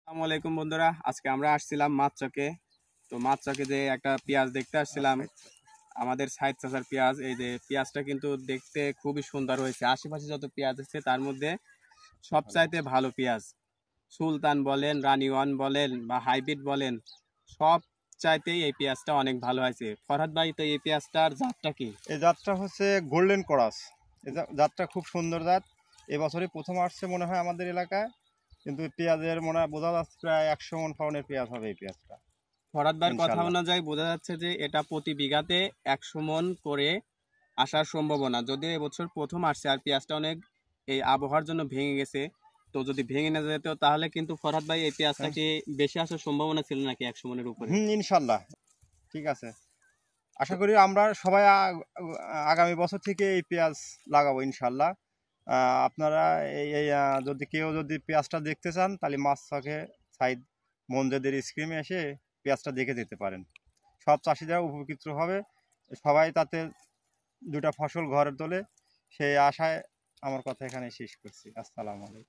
আসসালামু আলাইকুম বন্ধুরা, আজকে আমরা আসছিলাম মাছচকে। তো মাছচকে যে একটা পেঁয়াজ দেখতে আসছিলাম, আমাদের সাইদ চাচার পেঁয়াজ। এই যে পেঁয়াজটা কিন্তু দেখতে খুবই সুন্দর হয়েছে। আশেপাশে যত পেঁয়াজ আছে তার মধ্যে সবচাইতে ভালো পেঁয়াজ। সুলতান বলেন, রানী ওয়ান বলেন বা হাইব্রিড বলেন, সব চাইতেই এই পেঁয়াজটা অনেক ভালো হয়েছে। ফরহাদ ভাই, তো এই পেঁয়াজটার জাতটা কি? এই জাতটা হচ্ছে গোল্ডেন করাস। এই জাতটা খুব সুন্দর জাত। এবছরই প্রথম আসছে মনে হয় আমাদের এলাকায়, কিন্তু পেঁয়াজের মনে হয় বোঝা যাচ্ছে প্রায় 100 মণ ফলনের পেঁয়াজ হবে এই পেঁয়াজটা ফরহাদ ভাইয়ের কথা ইনশাল্লাহ। অনুযায়ী বোঝা যাচ্ছে যে এটা প্রতি বিঘাতে 100 মণ করে আসার সম্ভাবনা। যদিও এবছর প্রথম আসছে আর পেঁয়াজটা অনেক এই আবহাওয়ার জন্য ভেঙে গেছে। তো যদি ভেঙে না যেত তাহলে কিন্তু ফরহাদ ভাই এই পেঁয়াজটা কি বেশি আসার সম্ভাবনা ছিল নাকি 100 মণের উপরে? ইনশাল্লাহ ঠিক আছে। আশা করি আমরা সবাই আগামী বছর থেকে এই পেঁয়াজ লাগাবো ইনশাল্লাহ। আপনারা যদি কেউ যদি পেঁয়াজটা দেখতে চান তাহলে মাছচকে সাইদ মঞ্জেদের স্ক্রিমে এসে পেঁয়াজটা দেখে যেতে পারেন। সব চাষিরা উপকৃত হবে, সবাই তাতে দুটা ফসল ঘরে তোলে, সেই আশায় আমার কথা এখানে শেষ করছি। আসসালামু আলাইকুম।